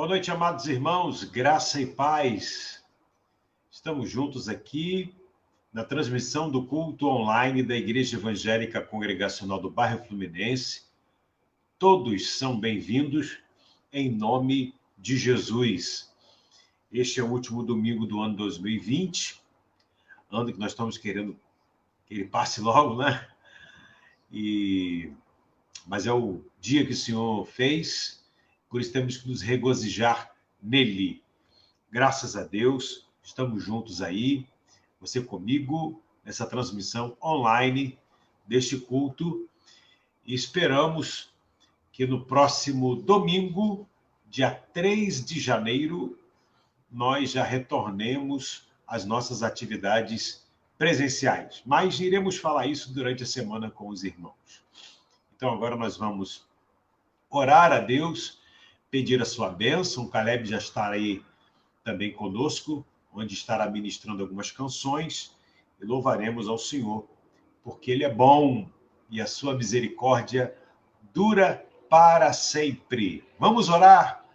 Boa noite, amados irmãos, graça e paz. Estamos juntos aqui na transmissão do culto online da Igreja Evangélica Congregacional do Bairro Fluminense. Todos são bem-vindos em nome de Jesus. Este é o último domingo do ano 2020, ano que nós estamos querendo que ele passe logo, né? Mas é o dia que o Senhor fez, por isso temos que nos regozijar nele. Graças a Deus, estamos juntos aí, você comigo, nessa transmissão online deste culto, e esperamos que no próximo domingo, dia 3 de janeiro, nós já retornemos às nossas atividades presenciais. Mas iremos falar isso durante a semana com os irmãos. Então agora nós vamos orar a Deus, pedir a sua bênção. O Caleb já está aí também conosco, onde estará ministrando algumas canções, e louvaremos ao Senhor, porque Ele é bom e a sua misericórdia dura para sempre. Vamos orar,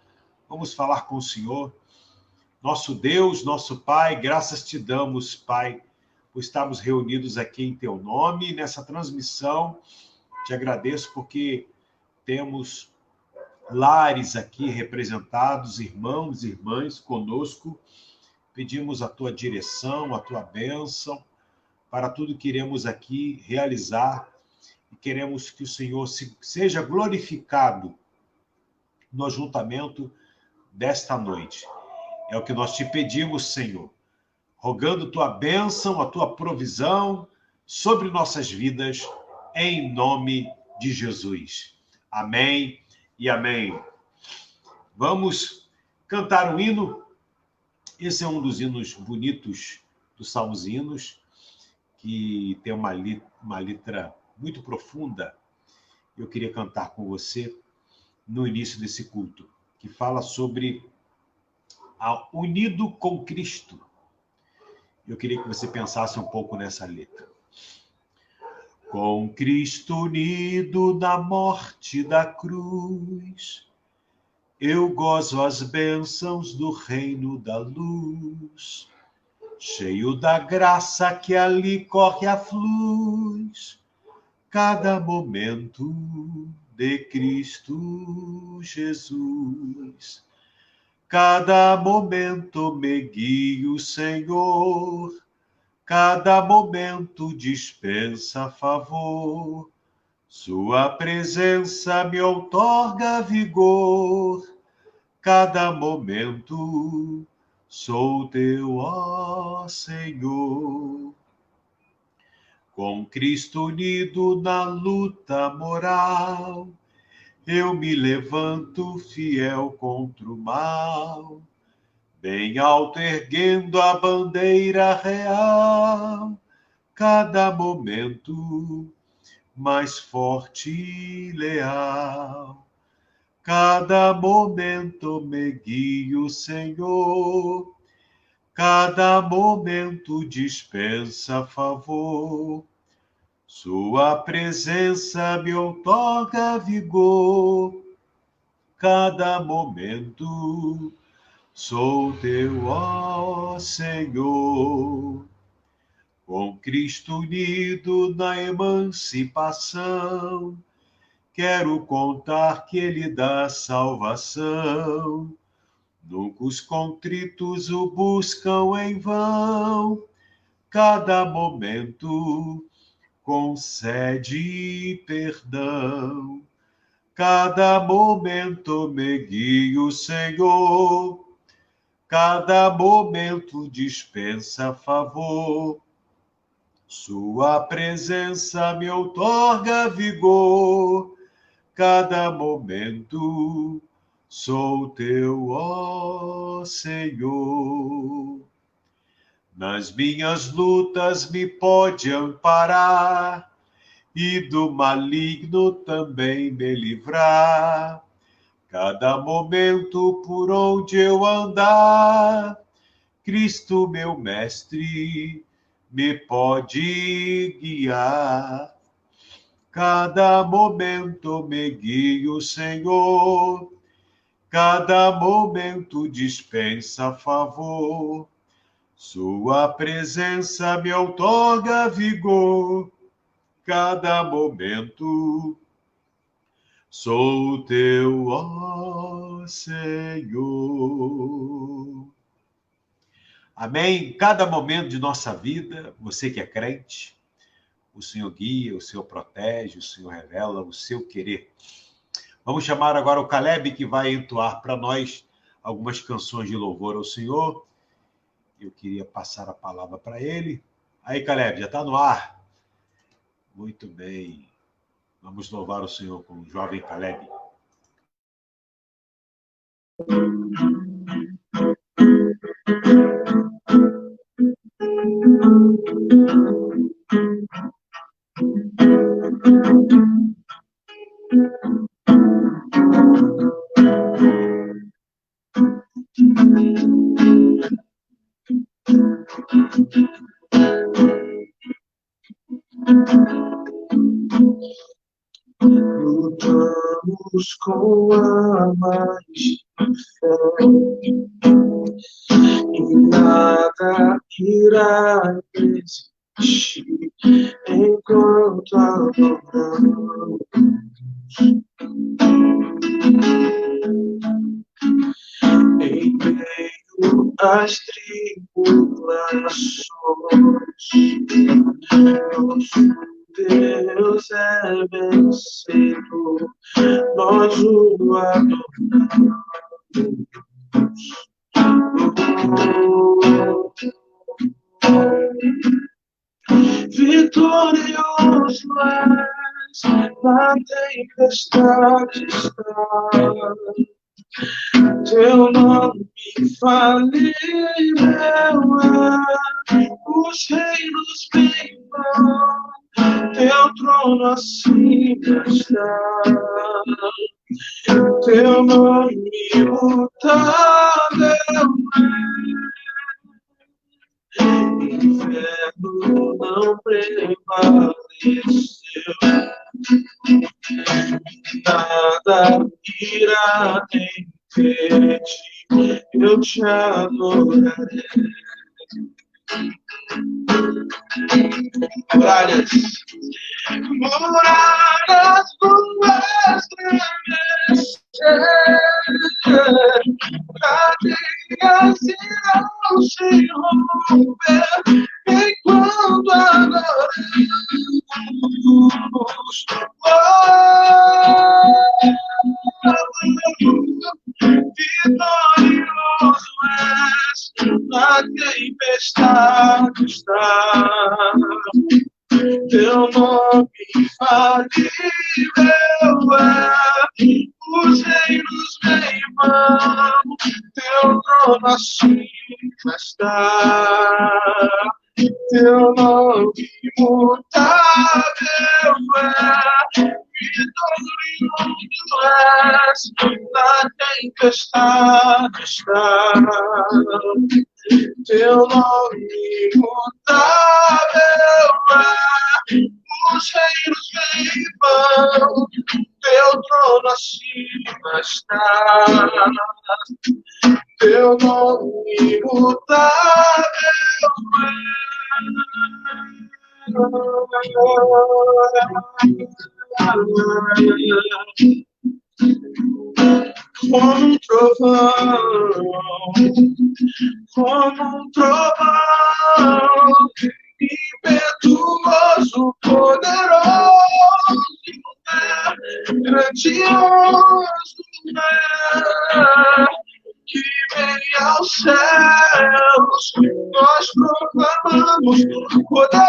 vamos falar com o Senhor. Nosso Deus, nosso Pai, graças te damos, Pai, por estarmos reunidos aqui em teu nome, nessa transmissão. Te agradeço porque temos lares aqui representados, irmãos e irmãs conosco. Pedimos a tua direção, a tua bênção para tudo que iremos aqui realizar, e queremos que o Senhor seja glorificado no ajuntamento desta noite. É o que nós te pedimos, Senhor, rogando tua bênção, a tua provisão sobre nossas vidas, em nome de Jesus. Amém e amém. Vamos cantar um hino. Esse é um dos hinos bonitos dos Salmos e Hinos, que tem uma letra muito profunda. Eu queria cantar com você no início desse culto, que fala sobre unido com Cristo. Eu queria que você pensasse um pouco nessa letra. Com Cristo unido na morte da cruz, eu gozo as bênçãos do reino da luz, cheio da graça que ali corre a fluz, cada momento de Cristo Jesus. Cada momento me guia o Senhor, cada momento dispensa favor, sua presença me outorga vigor, cada momento sou teu, ó Senhor. Com Cristo unido na luta moral, eu me levanto fiel contra o mal, bem alto erguendo a bandeira real, cada momento mais forte e leal. Cada momento me guia o Senhor, cada momento dispensa favor, sua presença me outorga vigor, cada momento sou teu, ó Senhor. Com Cristo unido na emancipação, quero contar que Ele dá salvação. Nunca os contritos o buscam em vão, cada momento concede perdão. Cada momento me guia o Senhor, cada momento dispensa favor, sua presença me outorga vigor, cada momento sou teu, ó Senhor. Nas minhas lutas me pode amparar, e do maligno também me livrar. Cada momento por onde eu andar, Cristo, meu mestre, me pode guiar. Cada momento me guia o Senhor, cada momento dispensa favor. Sua presença me outorga vigor, cada momento. Sou teu, ó Senhor. Amém? Cada momento de nossa vida, você que é crente, o Senhor guia, o Senhor protege, o Senhor revela o seu querer. Vamos chamar agora o Caleb, que vai entoar para nós algumas canções de louvor ao Senhor. Eu queria passar a palavra para ele. Aí, Caleb, já está no ar? Muito bem. Vamos louvar o Senhor com o jovem Caleb. Lutamos com armas de fé e nada irá resistir enquanto adoramos. Em meio às tribulações, nosso Deus é vencedor, nós o adoramos. Vitorioso és, na tempestade está. Teu nome infalível é, os reinos vêm, teu trono acima está. Teu nome imutável é, inferno não prevaleceu. Nada irá impedir, eu te adorarei. Muralhas vão estremecer, cadeias irão se romper, enquanto adoramos. Vitorioso és, na tempestade está. Teu nome infalível é, os reinos vêm e vão, teu trono acima está. Teu nome imutável é, vitorioso és, na tempestade está. Teu nome imutável é, os reinos vêm e vão, teu trono acima está. Teu nome imutável é. Como um trovão, impetuoso, poderoso, grandioso, que vem aos céus, nós proclamamos, poderoso,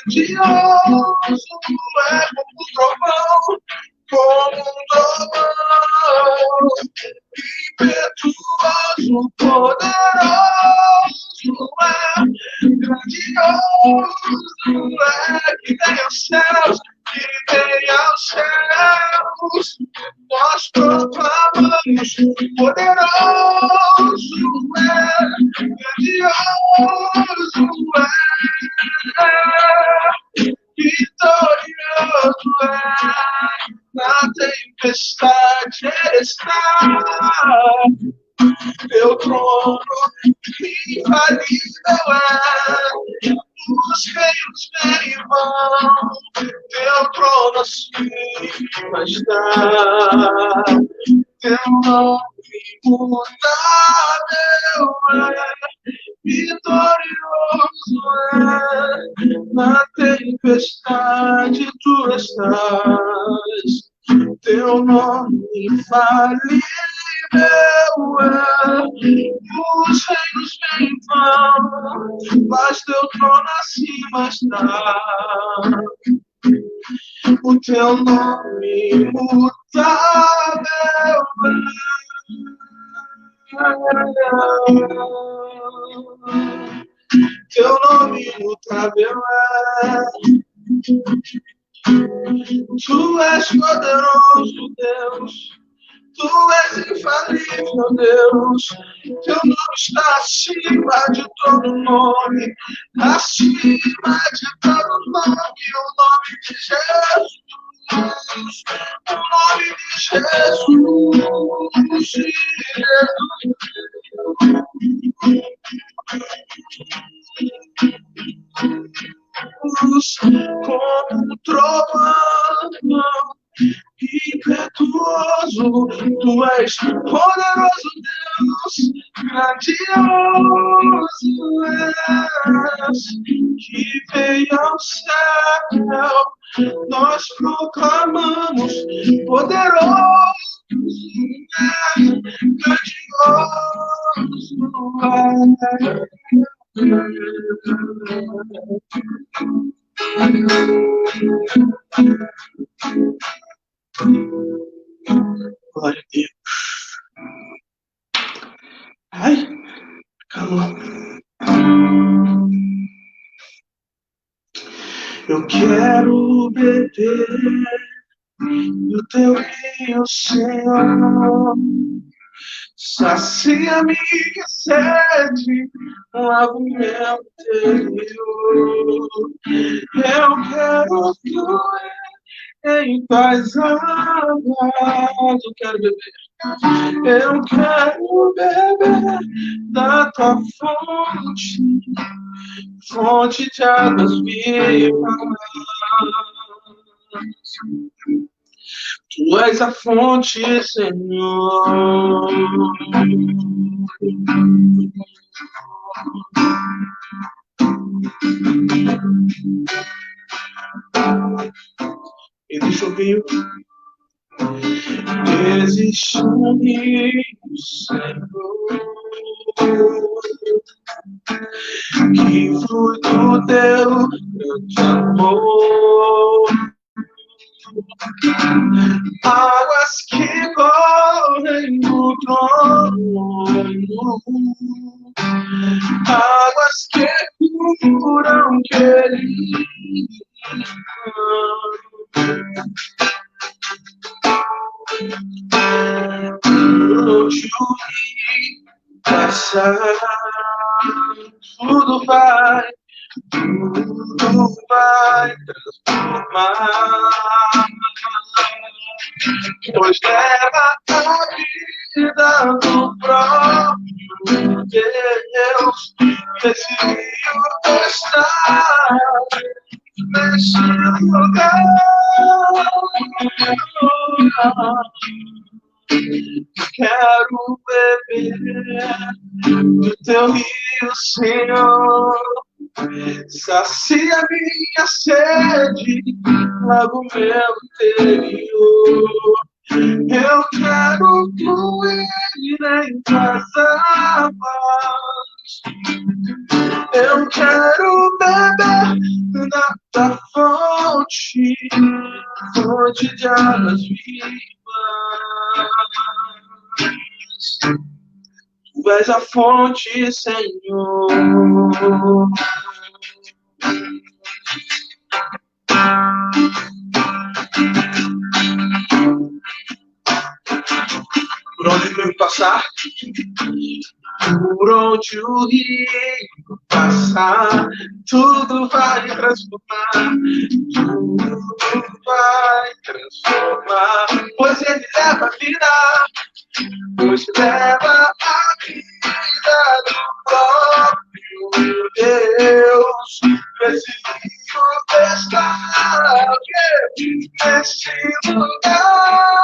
grandioso, como um trovão, impetuoso, poderoso, grandioso, que vem aos céus, nós proclamamos, poderoso grandioso vitorioso na tempestade Teu trono infalível é, os reinos vêm e vão, teu trono acima está, teu nome imutável é, vitorioso é, na tempestade tu estás, teu nome infalível é, os reinos vêm e vão, mas teu trono acima está, o teu nome imutável é, teu nome imutável é, tu és poderoso, Deus. Tu és infalível, Deus. Teu nome está acima de todo nome. Acima de todo nome. O nome de Jesus. O nome de Jesus. Como trovão impetuoso, tu és poderoso, Deus, grandioso és, que veio ao céu, nós proclamamos, poderoso és, grandioso glória a Deus. Ai, calma. Eu quero beber do teu rio, Senhor. Sacia minha sede, lava o meu interior. Eu quero fluir em tuas águas. Eu quero beber. Eu quero beber da tua fonte, fonte de águas vivas. Tu és a fonte, Senhor. E deixa eu ver. Existe um rio, Senhor, que flui do teu grande amor. Águas que correm no trono, águas que curam querido. Onde o rio passar, tudo vai transformar, pois leva a vida do próprio Deus. Nesse rio está, nesse lugar. Quero beber do teu rio, Senhor. Sacia minha sede, lava o meu interior. Eu quero fluir em tuas águas. Eu quero beber da tua fonte, fonte de águas vivas. Tu és a fonte, Senhor. Por onde o rio passar, por onde o rio passar, tudo vai transformar, tudo vai transformar, pois ele leva a vida nos leva a vida do próprio Deus. Preciso estar neste lugar.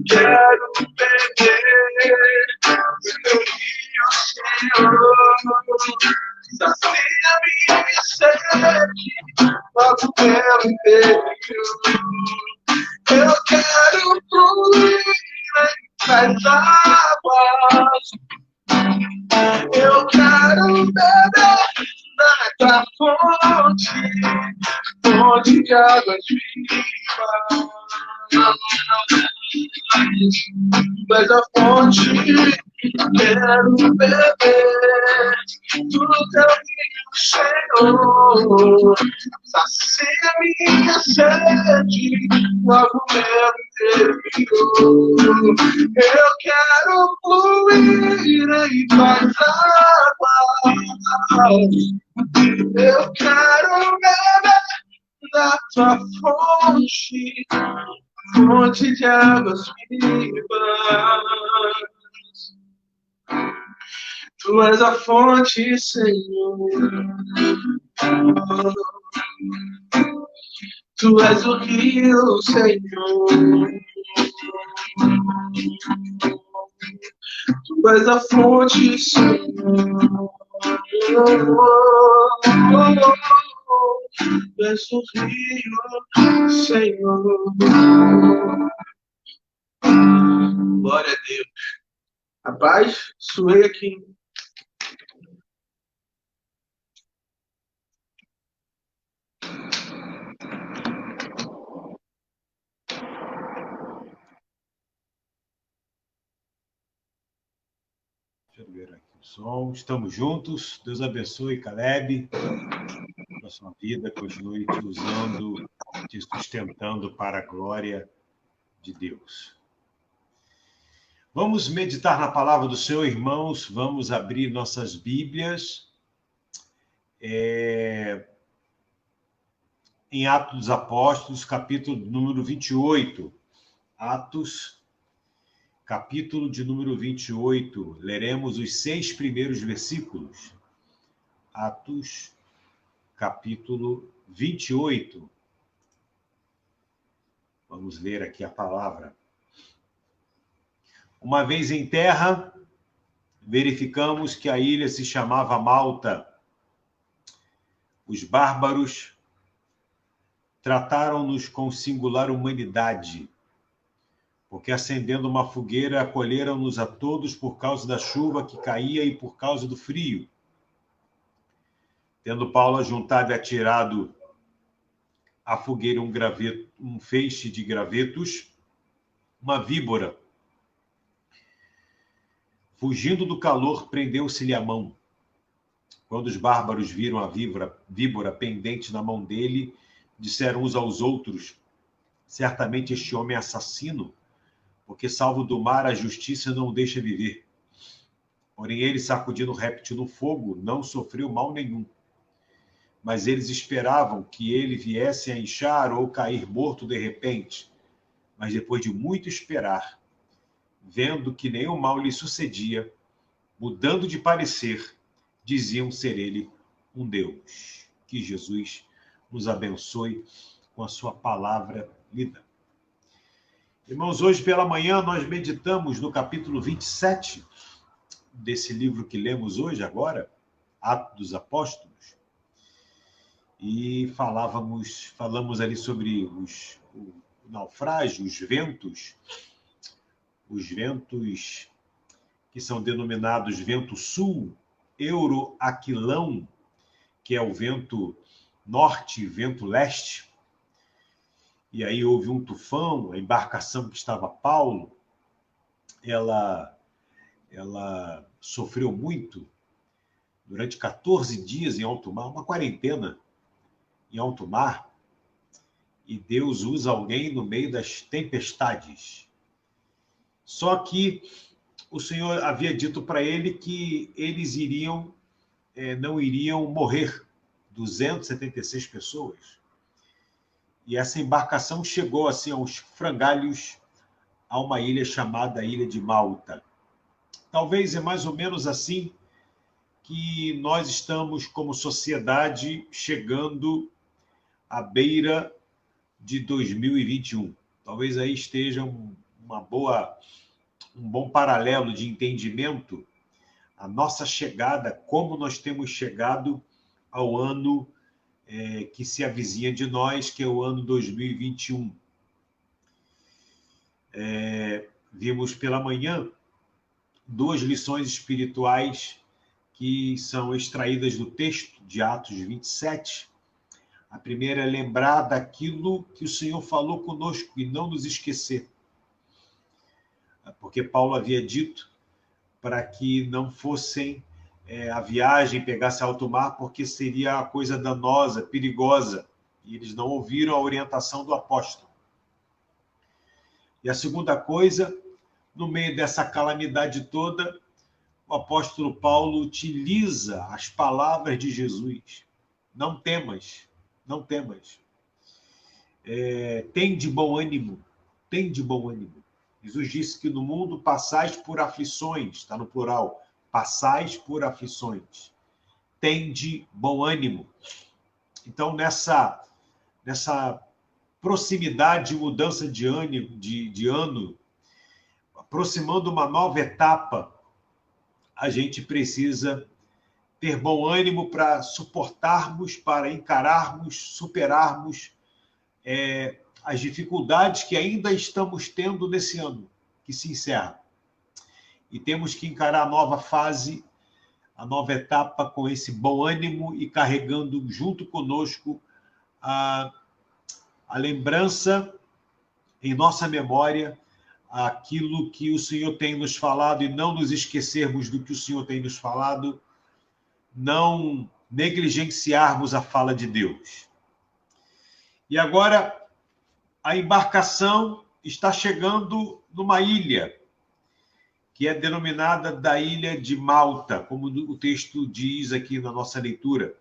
Quero beber do rio, Senhor. Sacia minha sede, logo pelo inteiro. Eu quero fluir nas águas. Eu quero beber da fonte, fonte de águas vivas. Mas a fonte, quero beber do teu rio, Senhor. Sacia minha sede, logo meu interior. Eu quero fluir em tuas águas. Eu quero beber da tua fonte, fonte de águas vivas. Tu és a fonte, Senhor. Tu és o rio, Senhor. Tu és a fonte, Senhor. Tu és o rio, Senhor. Glória a Deus. Rapaz, suei aqui. Deixa eu ver aqui o som. Estamos juntos. Deus abençoe, Caleb. A sua vida continue te usando, te sustentando para a glória de Deus. Vamos meditar na palavra do Senhor, irmãos. Vamos abrir nossas Bíblias em Atos dos Apóstolos, capítulo número 28. Atos, capítulo de número 28. Leremos os 6 primeiros versículos. Atos, capítulo 28. Vamos ler aqui a palavra. Uma vez em terra, verificamos que a ilha se chamava Malta. Os bárbaros trataram-nos com singular humanidade, porque acendendo uma fogueira, acolheram-nos a todos por causa da chuva que caía e por causa do frio. Tendo Paulo ajuntado e atirado à fogueira um feixe de gravetos, uma víbora, fugindo do calor, prendeu-se-lhe a mão. Quando os bárbaros viram a víbora pendente na mão dele, disseram uns aos outros: certamente este homem é assassino, porque salvo do mar a justiça não o deixa viver. Porém ele, sacudindo o réptil no fogo, não sofreu mal nenhum. Mas eles esperavam que ele viesse a inchar ou cair morto de repente. Mas depois de muito esperar, vendo que nenhum mal lhe sucedia, mudando de parecer, diziam ser ele um Deus. Que Jesus nos abençoe com a sua palavra lida. Irmãos, hoje pela manhã nós meditamos no capítulo 27 desse livro que lemos hoje agora, Atos dos Apóstolos, e falamos ali sobre o naufrágio, os ventos que são denominados vento sul, euroaquilão, que é o vento norte e vento leste. E aí houve um tufão, a embarcação que estava Paulo, ela sofreu muito durante 14 dias em alto mar, uma quarentena em alto mar, e Deus usa alguém no meio das tempestades. Só que o Senhor havia dito para ele que eles não iriam morrer, 276 pessoas. E essa embarcação chegou assim aos frangalhos, a uma ilha chamada Ilha de Malta. Talvez é mais ou menos assim que nós estamos, como sociedade, chegando à beira de 2021. Talvez aí esteja um bom paralelo de entendimento, a nossa chegada, como nós temos chegado ao ano que se avizinha de nós, que é o ano 2021. Vimos pela manhã 2 lições espirituais que são extraídas do texto de Atos 27. A primeira é lembrar daquilo que o Senhor falou conosco e não nos esquecer. Porque Paulo havia dito para que não fossem a viagem, pegasse alto mar, porque seria a coisa danosa, perigosa. E eles não ouviram a orientação do apóstolo. E a segunda coisa, no meio dessa calamidade toda, o apóstolo Paulo utiliza as palavras de Jesus. Não temas, não temas. Tem de bom ânimo, tem de bom ânimo. Jesus disse que no mundo passais por aflições, está no plural, passais por aflições. Tem de bom ânimo. Então, nessa proximidade, mudança de ano, aproximando uma nova etapa, a gente precisa ter bom ânimo para suportarmos, para encararmos, superarmos as dificuldades que ainda estamos tendo nesse ano, que se encerra. E temos que encarar a nova fase, a nova etapa com esse bom ânimo e carregando junto conosco a lembrança em nossa memória, aquilo que o Senhor tem nos falado e não nos esquecermos do que o Senhor tem nos falado, não negligenciarmos a fala de Deus. E agora, a embarcação está chegando numa ilha, que é denominada da Ilha de Malta, como o texto diz aqui na nossa leitura.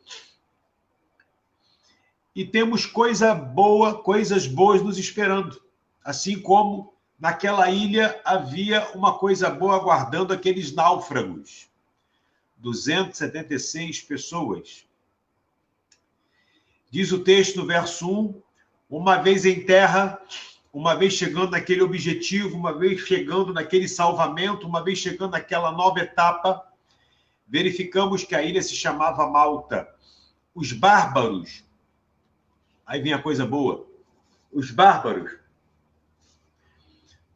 E temos coisas boas nos esperando, assim como naquela ilha havia uma coisa boa aguardando aqueles náufragos. 276 pessoas. Diz o texto no verso 1, uma vez em terra, uma vez chegando naquele objetivo, uma vez chegando naquele salvamento, uma vez chegando naquela nova etapa, verificamos que a ilha se chamava Malta. Os bárbaros, aí vem a coisa boa, os bárbaros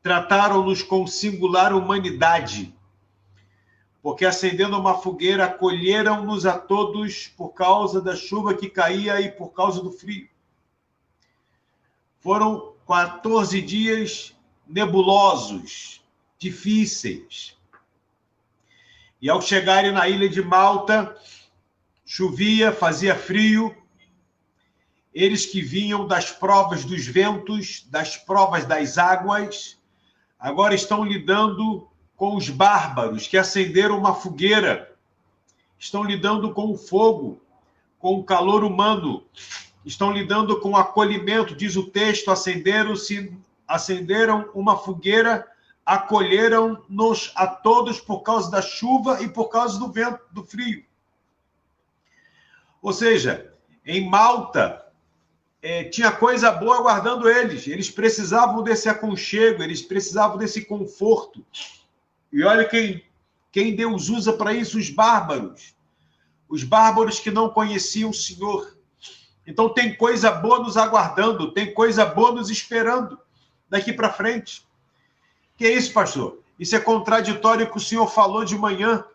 trataram-nos com singular humanidade, porque acendendo uma fogueira, acolheram-nos a todos por causa da chuva que caía e por causa do frio. Foram 14 dias nebulosos, difíceis. E ao chegarem na ilha de Malta, chovia, fazia frio. Eles que vinham das provas dos ventos, das provas das águas, agora estão lidando com os bárbaros que acenderam uma fogueira, estão lidando com o fogo, com o calor humano, estão lidando com o acolhimento, diz o texto, acenderam uma fogueira, acolheram-nos a todos por causa da chuva e por causa do vento, do frio. Ou seja, em Malta, tinha coisa boa aguardando eles. Eles precisavam desse aconchego, eles precisavam desse conforto. E olha quem Deus usa para isso, os bárbaros. Os bárbaros que não conheciam o Senhor. Então tem coisa boa nos aguardando, tem coisa boa nos esperando daqui para frente. Que é isso, pastor? Isso é contraditório com o que o Senhor falou de manhã.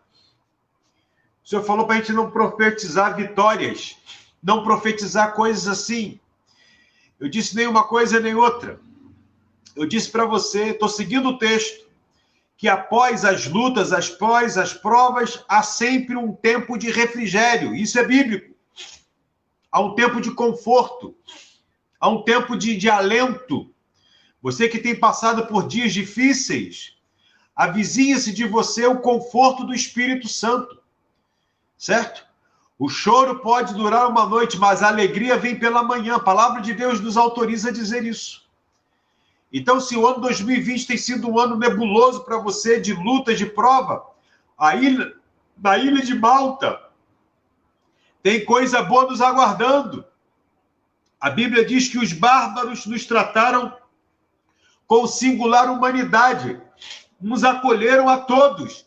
O Senhor falou para a gente não profetizar vitórias, não profetizar coisas assim. Eu disse nem uma coisa nem outra. Eu disse para você, estou seguindo o texto, que após as lutas, após as provas, há sempre um tempo de refrigério. Isso é bíblico. Há um tempo de conforto. Há um tempo de alento. Você que tem passado por dias difíceis, avizinha-se de você o conforto do Espírito Santo. Certo? O choro pode durar uma noite, mas a alegria vem pela manhã. A palavra de Deus nos autoriza a dizer isso. Então, se o ano 2020 tem sido um ano nebuloso para você, de luta, de prova, na ilha de Malta, tem coisa boa nos aguardando. A Bíblia diz que os bárbaros nos trataram com singular humanidade. Nos acolheram a todos.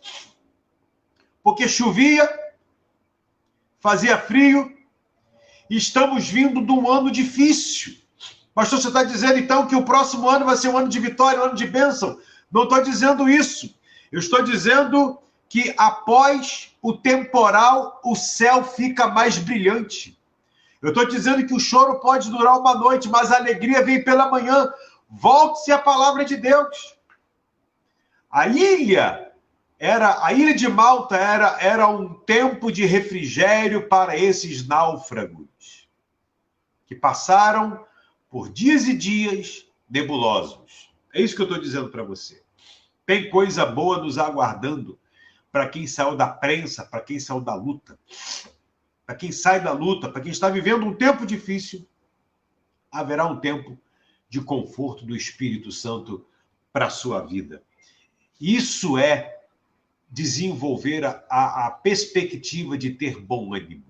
Porque chovia, fazia frio, e estamos vindo de um ano difícil. Pastor, você está dizendo então que o próximo ano vai ser um ano de vitória, um ano de bênção? Não estou dizendo isso. Eu estou dizendo que após o temporal, o céu fica mais brilhante. Eu estou dizendo que o choro pode durar uma noite, mas a alegria vem pela manhã. Volte-se à palavra de Deus. A ilha de Malta era um tempo de refrigério para esses náufragos que passaram por dias e dias nebulosos. É isso que eu estou dizendo para você. Tem coisa boa nos aguardando para quem saiu da prensa, para quem saiu da luta. Para quem sai da luta, para quem está vivendo um tempo difícil, haverá um tempo de conforto do Espírito Santo para a sua vida. Isso é desenvolver a perspectiva de ter bom ânimo.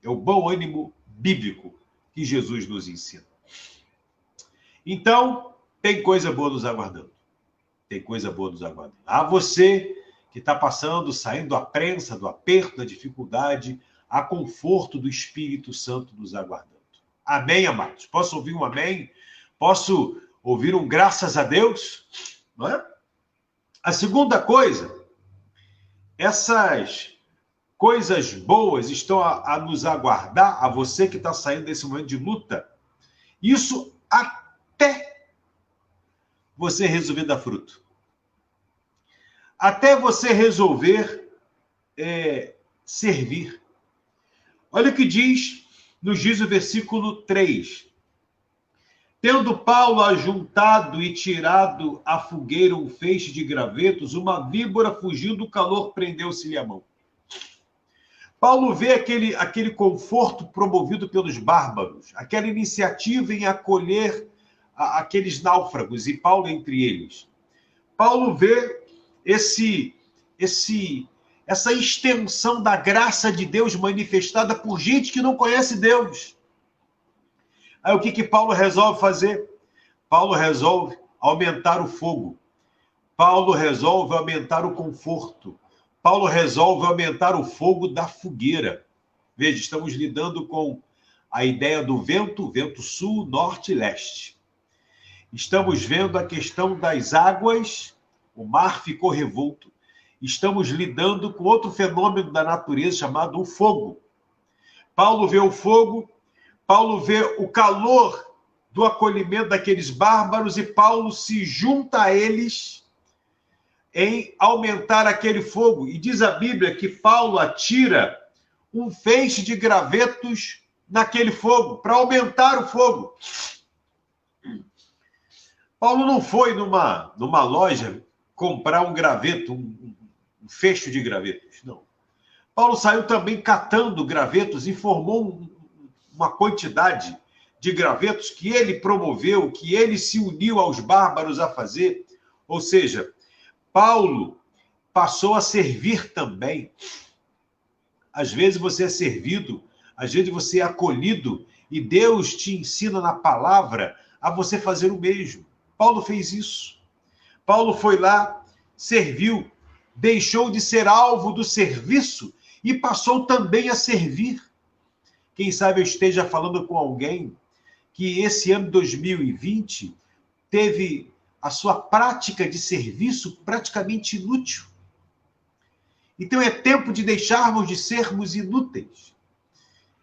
É o bom ânimo bíblico que Jesus nos ensina. Então, tem coisa boa nos aguardando. Tem coisa boa nos aguardando. A você que está passando, saindo da prensa, do aperto, da dificuldade, há conforto do Espírito Santo nos aguardando. Amém, amados? Posso ouvir um amém? Posso ouvir um graças a Deus? Não é? A segunda coisa, essas coisas boas estão a nos aguardar, a você que está saindo desse momento de luta. Isso até você resolver dar fruto. Até você resolver servir. Olha o que nos diz o versículo 3. Tendo Paulo ajuntado e tirado à fogueira um feixe de gravetos, uma víbora, fugindo do calor, prendeu-se-lhe a mão. Paulo vê aquele conforto promovido pelos bárbaros, aquela iniciativa em acolher aqueles náufragos, e Paulo entre eles. Paulo vê essa extensão da graça de Deus manifestada por gente que não conhece Deus. Aí o que Paulo resolve fazer? Paulo resolve aumentar o fogo. Paulo resolve aumentar o conforto. Paulo resolve aumentar o fogo da fogueira. Veja, estamos lidando com a ideia do vento sul, norte e leste. Estamos vendo a questão das águas, o mar ficou revolto. Estamos lidando com outro fenômeno da natureza chamado o fogo. Paulo vê o fogo, Paulo vê o calor do acolhimento daqueles bárbaros e Paulo se junta a eles em aumentar aquele fogo. E diz a Bíblia que Paulo atira um feixe de gravetos naquele fogo, para aumentar o fogo. Paulo não foi numa loja comprar um graveto, um fecho de gravetos, não. Paulo saiu também catando gravetos e formou uma quantidade de gravetos que ele promoveu, que ele se uniu aos bárbaros a fazer. Ou seja, Paulo passou a servir também. Às vezes você é servido, às vezes você é acolhido, e Deus te ensina na palavra a você fazer o mesmo. Paulo fez isso. Paulo foi lá, serviu, deixou de ser alvo do serviço e passou também a servir. Quem sabe eu esteja falando com alguém que esse ano 2020 teve a sua prática de serviço praticamente inútil. Então é tempo de deixarmos de sermos inúteis.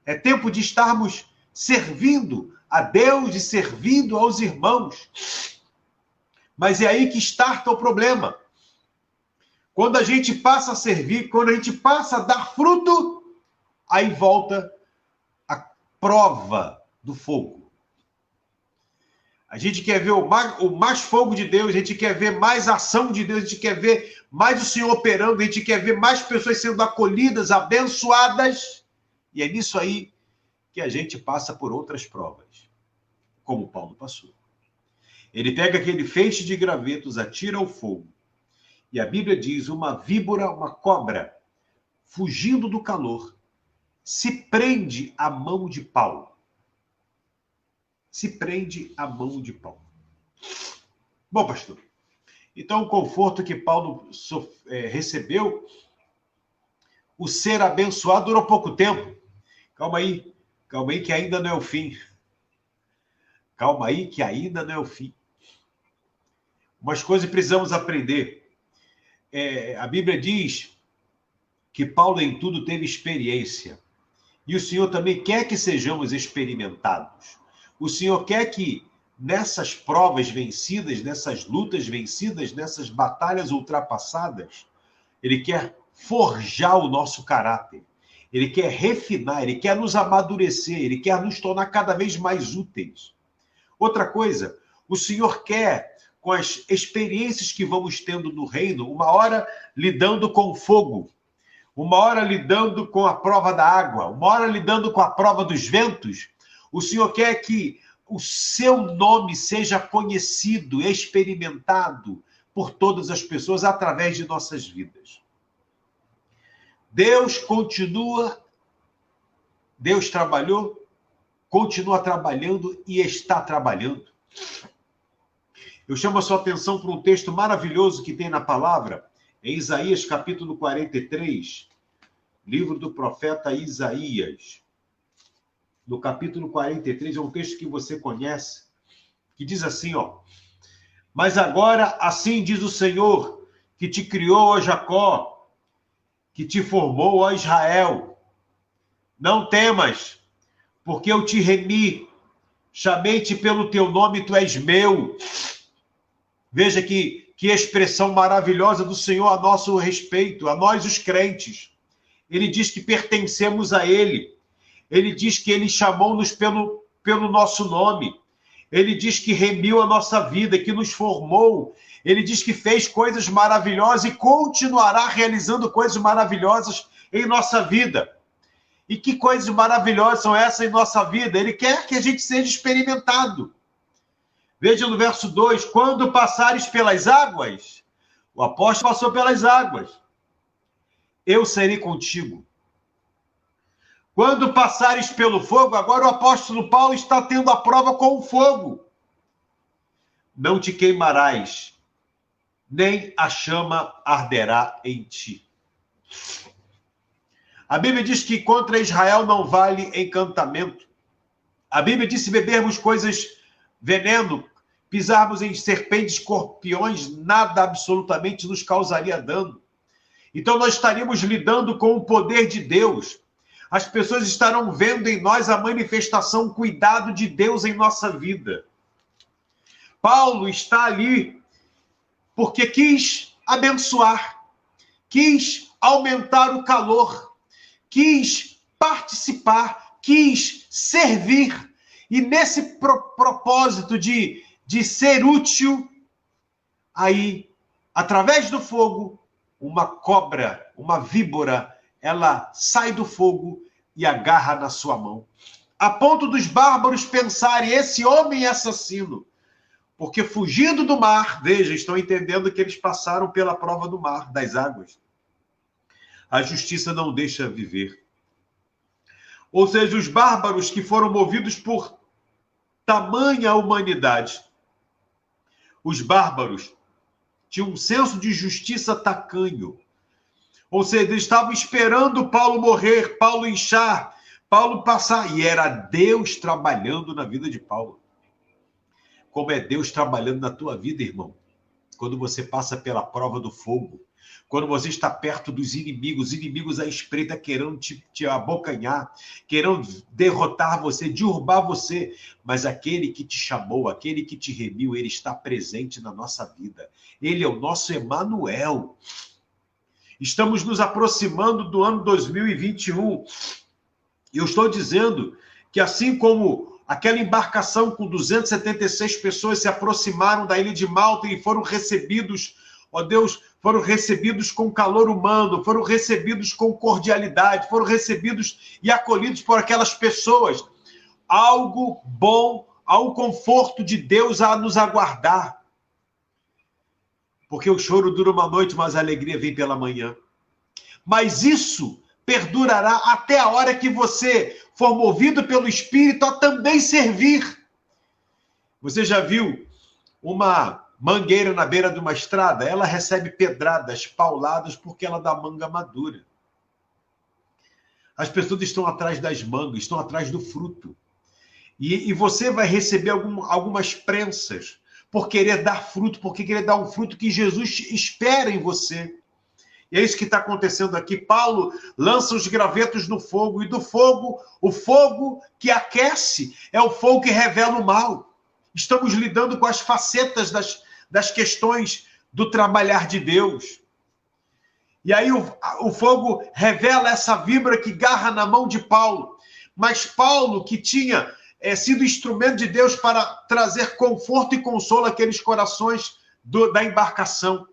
É tempo de estarmos servindo a Deus e servindo aos irmãos. Mas é aí que starta o problema. Quando a gente passa a servir, quando a gente passa a dar fruto, aí volta a prova do fogo. A gente quer ver o mais fogo de Deus, a gente quer ver mais ação de Deus, a gente quer ver mais o Senhor operando, a gente quer ver mais pessoas sendo acolhidas, abençoadas. E é nisso aí que a gente passa por outras provas, como Paulo passou. Ele pega aquele feixe de gravetos, atira ao fogo. E a Bíblia diz, uma víbora, uma cobra, fugindo do calor, se prende à mão de Paulo. Se prende à mão de Paulo. Bom, pastor, então o conforto que Paulo recebeu, o ser abençoado durou pouco tempo. Calma aí que ainda não é o fim. Calma aí que ainda não é o fim. Umas coisas precisamos aprender. A Bíblia diz que Paulo em tudo teve experiência. E o Senhor também quer que sejamos experimentados. O Senhor quer que nessas provas vencidas, nessas lutas vencidas, nessas batalhas ultrapassadas, Ele quer forjar o nosso caráter. Ele quer refinar, Ele quer nos amadurecer, Ele quer nos tornar cada vez mais úteis. Outra coisa, o Senhor quer, com as experiências que vamos tendo no reino, uma hora lidando com fogo, uma hora lidando com a prova da água, uma hora lidando com a prova dos ventos, o Senhor quer que o seu nome seja conhecido, experimentado por todas as pessoas através de nossas vidas. Deus trabalhou, continua trabalhando e está trabalhando. Eu chamo a sua atenção para um texto maravilhoso que tem na palavra, em Isaías capítulo 43, livro do profeta Isaías. No capítulo 43, é um texto que você conhece, que diz assim, mas agora assim diz o Senhor, que te criou, ó Jacó, que te formou, ó Israel. Não temas, porque eu te remi, chamei-te pelo teu nome, tu és meu. Veja que expressão maravilhosa do Senhor a nosso respeito, a nós os crentes. Ele diz que pertencemos a Ele. Ele diz que Ele chamou-nos pelo nosso nome. Ele diz que remiu a nossa vida, que nos formou. Ele diz que fez coisas maravilhosas e continuará realizando coisas maravilhosas em nossa vida. E que coisas maravilhosas são essas em nossa vida? Ele quer que a gente seja experimentado. Veja no verso 2, quando passares pelas águas, o apóstolo passou pelas águas, eu serei contigo. Quando passares pelo fogo, agora o apóstolo Paulo está tendo a prova com o fogo. Não te queimarás, nem a chama arderá em ti. A Bíblia diz que contra Israel não vale encantamento. A Bíblia diz que se bebermos coisas veneno, pisarmos em serpentes, escorpiões, nada absolutamente nos causaria dano. Então nós estaríamos lidando com o poder de Deus. As pessoas estarão vendo em nós a manifestação, o cuidado de Deus em nossa vida. Paulo está ali porque quis abençoar, quis aumentar o calor, quis participar, quis servir. E nesse propósito de ser útil, aí, através do fogo, uma cobra, uma víbora, ela sai do fogo e agarra na sua mão. A ponto dos bárbaros pensarem, esse homem é assassino. Porque fugindo do mar, veja, estão entendendo que eles passaram pela prova do mar, das águas. A justiça não deixa viver. Ou seja, os bárbaros que foram movidos por tamanha humanidade. Os bárbaros tinham um senso de justiça tacanho. Ou seja, eles estavam esperando Paulo morrer, Paulo inchar, Paulo passar. E era Deus trabalhando na vida de Paulo. Como é Deus trabalhando na tua vida, irmão? Quando você passa pela prova do fogo, quando você está perto dos inimigos, os inimigos à espreita querendo te abocanhar, querendo derrotar você, derrubar você, mas aquele que te chamou, aquele que te remiu, ele está presente na nossa vida. Ele é o nosso Emanuel. Estamos nos aproximando do ano 2021. E eu estou dizendo que assim como aquela embarcação com 276 pessoas se aproximaram da ilha de Malta e foram recebidos, ó Deus, foram recebidos com calor humano, foram recebidos com cordialidade, foram recebidos e acolhidos por aquelas pessoas. Algo bom, há um conforto de Deus a nos aguardar. Porque o choro dura uma noite, mas a alegria vem pela manhã. Mas isso perdurará até a hora que você for movido pelo Espírito a também servir. Você já viu uma mangueira na beira de uma estrada? Ela recebe pedradas, pauladas, porque ela dá manga madura. As pessoas estão atrás das mangas, estão atrás do fruto. E você vai receber algumas prensas por querer dar fruto, por querer dar um fruto que Jesus espera em você. E é isso que está acontecendo aqui. Paulo lança os gravetos no fogo, e do fogo, o fogo que aquece é o fogo que revela o mal. Estamos lidando com as facetas das questões do trabalhar de Deus. E aí o fogo revela essa víbora que garra na mão de Paulo. Mas Paulo, que tinha sido instrumento de Deus para trazer conforto e consolo àqueles corações da embarcação,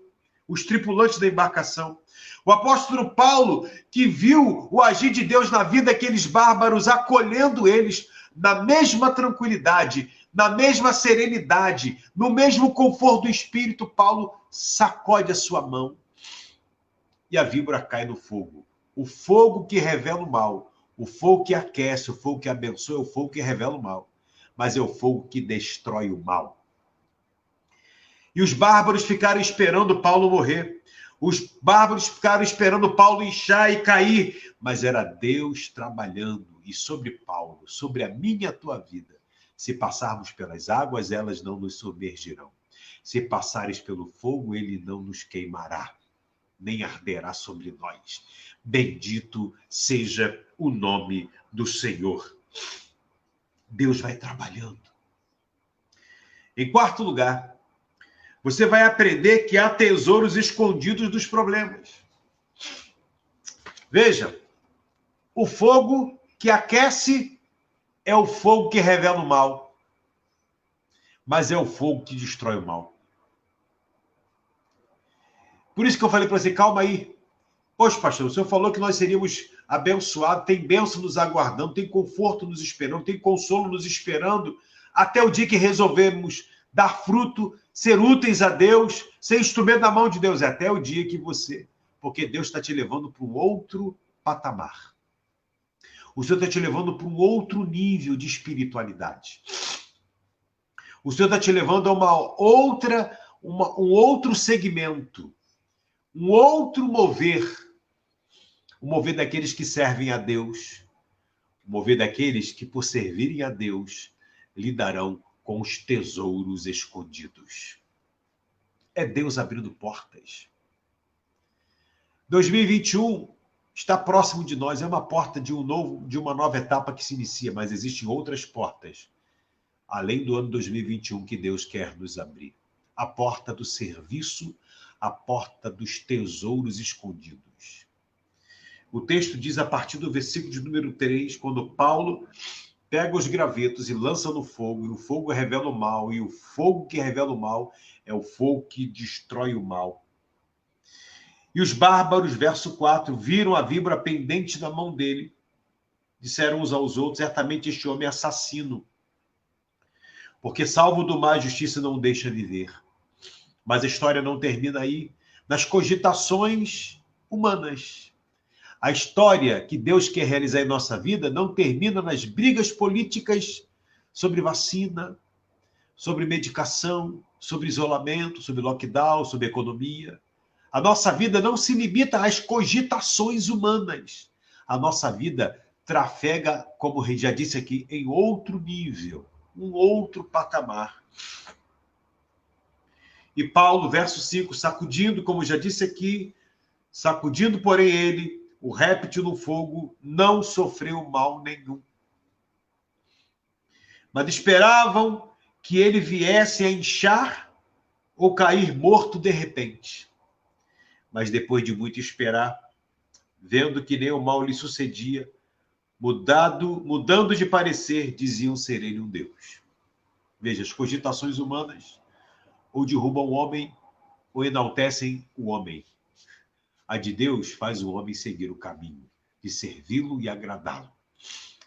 os tripulantes da embarcação. O apóstolo Paulo, que viu o agir de Deus na vida daqueles bárbaros, acolhendo eles na mesma tranquilidade, na mesma serenidade, no mesmo conforto do Espírito, Paulo sacode a sua mão e a víbora cai no fogo. O fogo que revela o mal, o fogo que aquece, o fogo que abençoa, é o fogo que revela o mal, mas é o fogo que destrói o mal. E os bárbaros ficaram esperando Paulo morrer. Os bárbaros ficaram esperando Paulo inchar e cair, mas era Deus trabalhando, e sobre Paulo, sobre a minha e a tua vida. Se passarmos pelas águas, elas não nos submergirão. Se passares pelo fogo, ele não nos queimará, nem arderá sobre nós. Bendito seja o nome do Senhor. Deus vai trabalhando. Em quarto lugar, você vai aprender que há tesouros escondidos dos problemas. Veja, o fogo que aquece é o fogo que revela o mal, mas é o fogo que destrói o mal. Por isso que eu falei para você, calma aí. Poxa, pastor, o senhor falou que nós seríamos abençoados, tem bênção nos aguardando, tem conforto nos esperando, tem consolo nos esperando, até o dia que resolvemos dar fruto, ser úteis a Deus, ser instrumento na mão de Deus, até o dia que você... Porque Deus está te levando para um outro patamar. O Senhor está te levando para um outro nível de espiritualidade. O Senhor está te levando a um outro segmento, um outro mover. O mover daqueles que servem a Deus. O mover daqueles que, por servirem a Deus, lidarão com os tesouros escondidos. É Deus abrindo portas. 2021 está próximo de nós, é uma porta de uma nova etapa que se inicia, mas existem outras portas, além do ano 2021, que Deus quer nos abrir. A porta do serviço, a porta dos tesouros escondidos. O texto diz, a partir do versículo de número 3, quando Paulo pega os gravetos e lança no fogo, e o fogo revela o mal, e o fogo que revela o mal é o fogo que destrói o mal. E os bárbaros, verso 4, viram a víbora pendente na mão dele, disseram uns aos outros, certamente este homem é assassino, porque salvo do mal, a justiça não o deixa viver. Mas a história não termina aí, nas cogitações humanas. A história que Deus quer realizar em nossa vida não termina nas brigas políticas sobre vacina, sobre medicação, sobre isolamento, sobre lockdown, sobre economia. A nossa vida não se limita às cogitações humanas. A nossa vida trafega, como já disse aqui, em outro nível, um outro patamar. E Paulo, verso 5, sacudindo, como já disse aqui, sacudindo, porém, ele, o réptil no fogo, não sofreu mal nenhum. Mas esperavam que ele viesse a inchar ou cair morto de repente. Mas depois de muito esperar, vendo que nem o mal lhe sucedia, mudando de parecer, diziam ser ele um Deus. Veja, as cogitações humanas ou derrubam o homem ou enaltecem o homem. A de Deus faz o homem seguir o caminho de servi-lo e agradá-lo.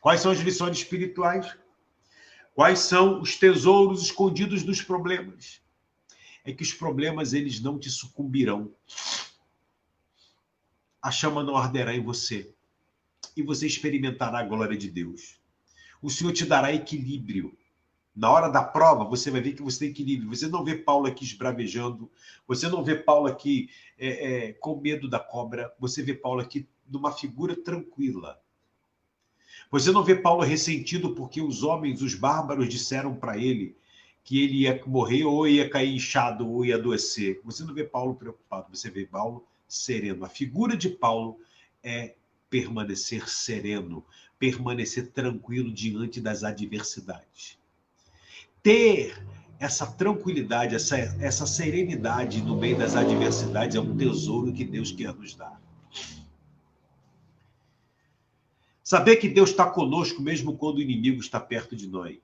Quais são as lições espirituais? Quais são os tesouros escondidos dos problemas? É que os problemas, eles não te sucumbirão. A chama não arderá em você. E você experimentará a glória de Deus. O Senhor te dará equilíbrio. Na hora da prova, você vai ver que você tem equilíbrio. Você não vê Paulo aqui esbravejando. Você não vê Paulo aqui com medo da cobra. Você vê Paulo aqui numa figura tranquila. Você não vê Paulo ressentido porque os homens, os bárbaros, disseram para ele que ele ia morrer ou ia cair inchado ou ia adoecer. Você não vê Paulo preocupado. Você vê Paulo sereno. A figura de Paulo é permanecer sereno, permanecer tranquilo diante das adversidades. Ter essa tranquilidade, essa serenidade no meio das adversidades é um tesouro que Deus quer nos dar. Saber que Deus está conosco mesmo quando o inimigo está perto de nós.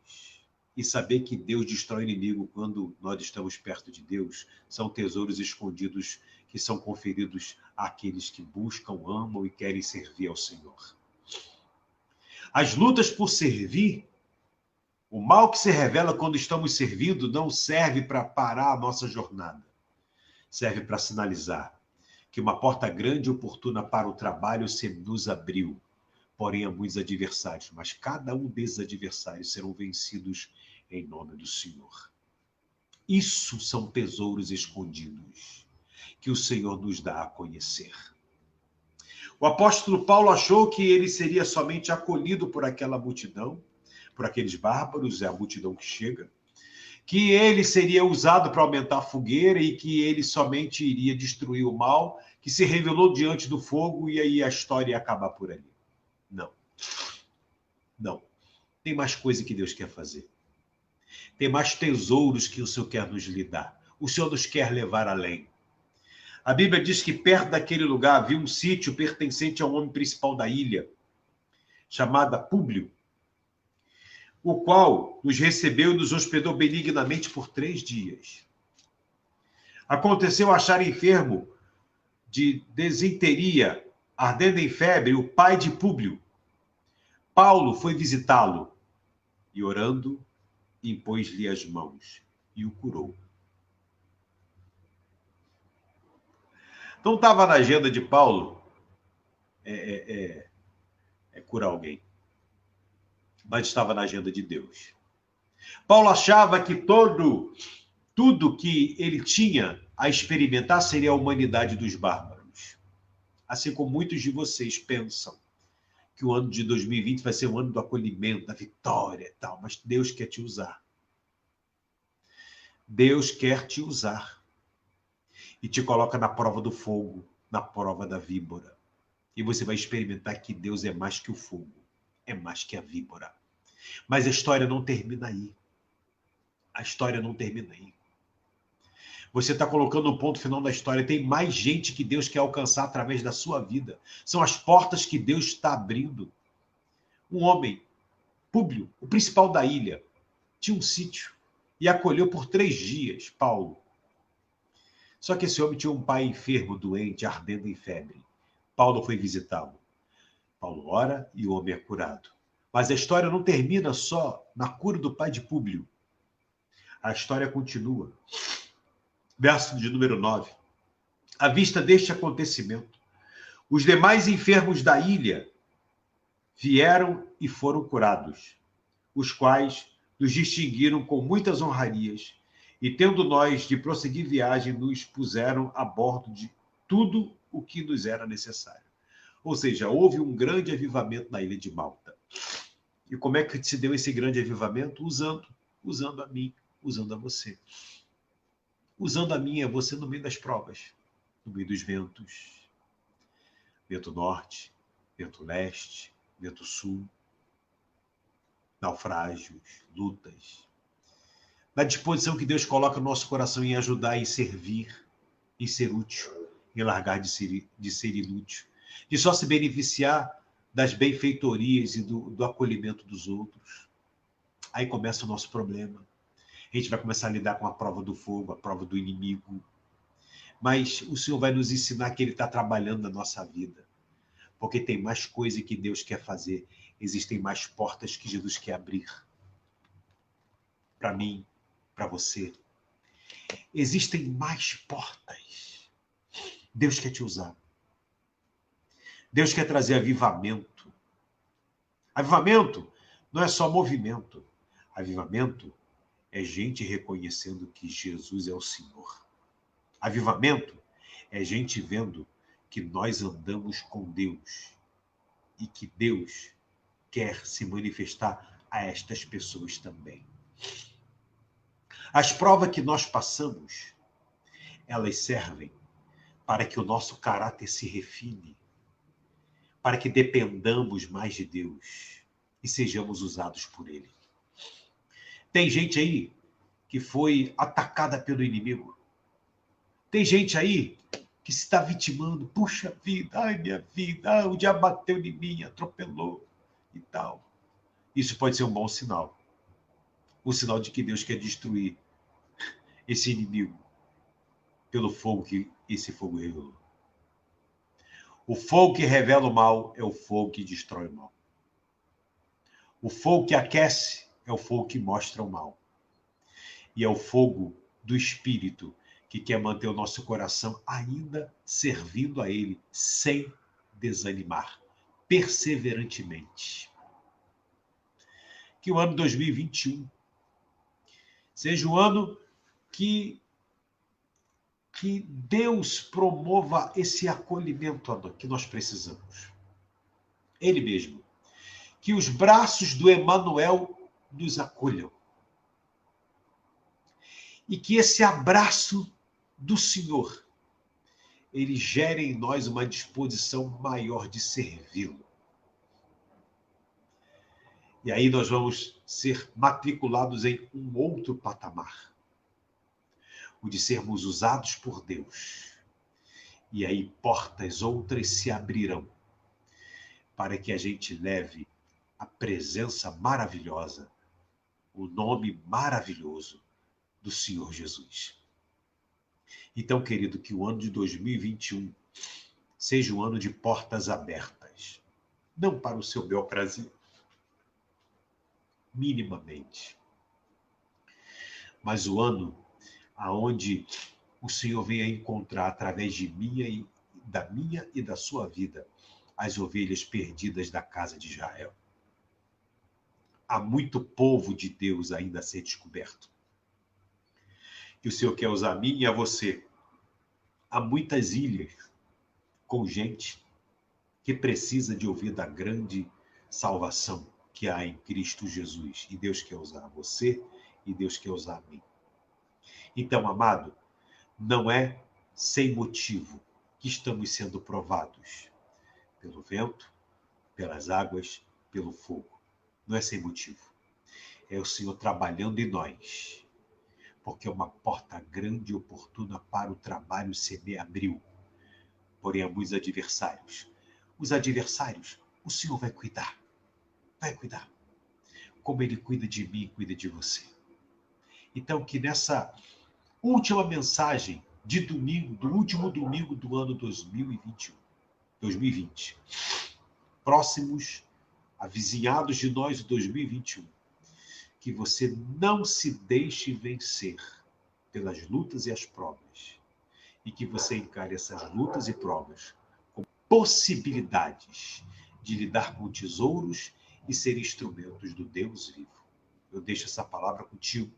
E saber que Deus destrói o inimigo quando nós estamos perto de Deus são tesouros escondidos que são conferidos àqueles que buscam, amam e querem servir ao Senhor. As lutas por servir, o mal que se revela quando estamos servindo não serve para parar a nossa jornada. Serve para sinalizar que uma porta grande e oportuna para o trabalho se nos abriu. Porém, há muitos adversários, mas cada um desses adversários serão vencidos em nome do Senhor. Isso são tesouros escondidos que o Senhor nos dá a conhecer. O apóstolo Paulo achou que ele seria somente acolhido por aquela multidão, por aqueles bárbaros, é a multidão que chega, que ele seria usado para aumentar a fogueira e que ele somente iria destruir o mal, que se revelou diante do fogo e aí a história ia acabar por ali. Não. Não. Tem mais coisa que Deus quer fazer. Tem mais tesouros que o Senhor quer nos lhe dar. O Senhor nos quer levar além. A Bíblia diz que perto daquele lugar havia um sítio pertencente ao homem principal da ilha, chamado Públio, o qual nos recebeu e nos hospedou benignamente por 3 dias. Aconteceu achar enfermo de desinteria, ardendo em febre, o pai de Públio. Paulo foi visitá-lo e, orando, impôs-lhe as mãos e o curou. Não estava na agenda de Paulo curar alguém, mas estava na agenda de Deus. Paulo achava que tudo que ele tinha a experimentar seria a humanidade dos bárbaros. Assim como muitos de vocês pensam que o ano de 2020 vai ser o ano do acolhimento, da vitória e tal, mas Deus quer te usar. Deus quer te usar. E te coloca na prova do fogo, na prova da víbora. E você vai experimentar que Deus é mais que o fogo, é mais que a víbora. Mas a história não termina aí. A história não termina aí. Você está colocando um ponto final da história. Tem mais gente que Deus quer alcançar através da sua vida. São as portas que Deus está abrindo. Um homem, Públio, o principal da ilha, tinha um sítio e acolheu por 3 dias Paulo. Só que esse homem tinha um pai enfermo, doente, ardendo em febre. Paulo foi visitá-lo. Paulo ora e o homem é curado. Mas a história não termina só na cura do pai de Públio. A história continua. Verso de número 9. À vista deste acontecimento, os demais enfermos da ilha vieram e foram curados, os quais nos distinguiram com muitas honrarias, e tendo nós de prosseguir viagem, nos puseram a bordo de tudo o que nos era necessário. Ou seja, houve um grande avivamento na ilha de Malta. E como é que se deu esse grande avivamento? Usando a mim, usando a você. Usando a mim e a você no meio das provas, no meio dos ventos. Vento norte, vento leste, vento sul. Naufrágios, lutas. Na disposição que Deus coloca no nosso coração em ajudar, em servir, em ser útil, em largar de ser inútil, de só se beneficiar das benfeitorias e do acolhimento dos outros. Aí começa o nosso problema. A gente vai começar a lidar com a prova do fogo, a prova do inimigo. Mas o Senhor vai nos ensinar que Ele está trabalhando na nossa vida. Porque tem mais coisa que Deus quer fazer. Existem mais portas que Jesus quer abrir. Para mim, para você. Existem mais portas. Deus quer te usar. Deus quer trazer avivamento. Avivamento não é só movimento. Avivamento é gente reconhecendo que Jesus é o Senhor. Avivamento é gente vendo que nós andamos com Deus e que Deus quer se manifestar a estas pessoas também. As provas que nós passamos, elas servem para que o nosso caráter se refine, para que dependamos mais de Deus e sejamos usados por Ele. Tem gente aí que foi atacada pelo inimigo. Tem gente aí que se está vitimando. Puxa vida, ai minha vida, o diabo bateu em mim, atropelou e tal. Isso pode ser um bom sinal. Um sinal de que Deus quer destruir esse inimigo pelo fogo que esse fogo revelou. O fogo que revela o mal é o fogo que destrói o mal. O fogo que aquece é o fogo que mostra o mal. E é o fogo do Espírito que quer manter o nosso coração ainda servindo a Ele, sem desanimar, perseverantemente. Que o ano 2021 seja um ano que Deus promova esse acolhimento que nós precisamos. Ele mesmo. Que os braços do Emanuel nos acolham. E que esse abraço do Senhor, ele gere em nós uma disposição maior de servi-lo. E aí nós vamos ser matriculados em um outro patamar. O de sermos usados por Deus. E aí portas outras se abrirão para que a gente leve a presença maravilhosa, o nome maravilhoso do Senhor Jesus. Então, querido, que o ano de 2021 seja um ano de portas abertas. Não para o seu bel prazer, minimamente. Mas o ano aonde o Senhor venha encontrar, através de da minha e da sua vida, as ovelhas perdidas da casa de Israel. Há muito povo de Deus ainda a ser descoberto. E o Senhor quer usar a mim e a você. Há muitas ilhas com gente que precisa de ouvir da grande salvação que há em Cristo Jesus. E Deus quer usar você e Deus quer usar a mim. Então, amado, não é sem motivo que estamos sendo provados pelo vento, pelas águas, pelo fogo. Não é sem motivo. É o Senhor trabalhando em nós, porque uma porta grande e oportuna para o trabalho se me abriu. Porém, há muitos adversários. Os adversários, o Senhor vai cuidar. Vai cuidar. Como Ele cuida de mim, cuida de você. Então, que nessa última mensagem de domingo, do último domingo do ano 2020, próximos, avizinhados de nós de 2021, que você não se deixe vencer pelas lutas e as provas, e que você encare essas lutas e provas como possibilidades de lidar com tesouros e ser instrumentos do Deus vivo. Eu deixo essa palavra contigo.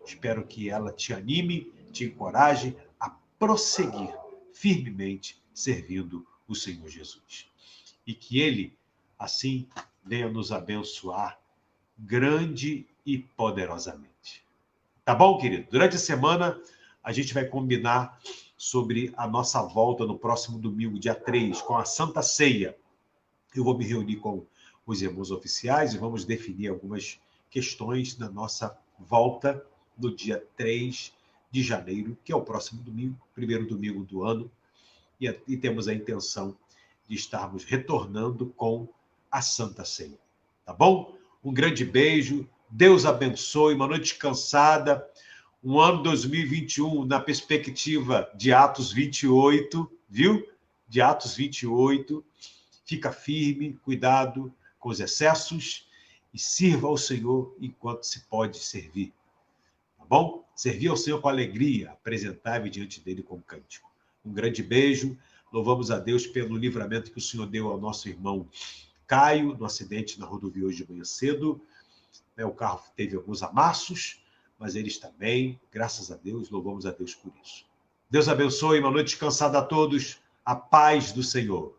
Espero que ela te anime, te encoraje a prosseguir firmemente servindo o Senhor Jesus. E que Ele, assim, venha nos abençoar grande e poderosamente. Tá bom, querido? Durante a semana, a gente vai combinar sobre a nossa volta no próximo domingo, dia 3, com a Santa Ceia. Eu vou me reunir com os irmãos oficiais e vamos definir algumas questões na nossa volta no dia 3 de janeiro, que é o próximo domingo, primeiro domingo do ano, e temos a intenção de estarmos retornando com a Santa Ceia. Tá bom? Um grande beijo, Deus abençoe, uma noite descansada, um ano 2021 na perspectiva de Atos 28, viu? De Atos 28. Fica firme, cuidado com os excessos e sirva ao Senhor enquanto se pode servir. Tá bom? Servir ao Senhor com alegria, apresentável diante dele com cântico. Um grande beijo. Louvamos a Deus pelo livramento que o Senhor deu ao nosso irmão Caio, no acidente na rodovia hoje de manhã cedo. O carro teve alguns amassos, mas ele está bem, graças a Deus, louvamos a Deus por isso. Deus abençoe, uma noite descansada a todos, a paz do Senhor.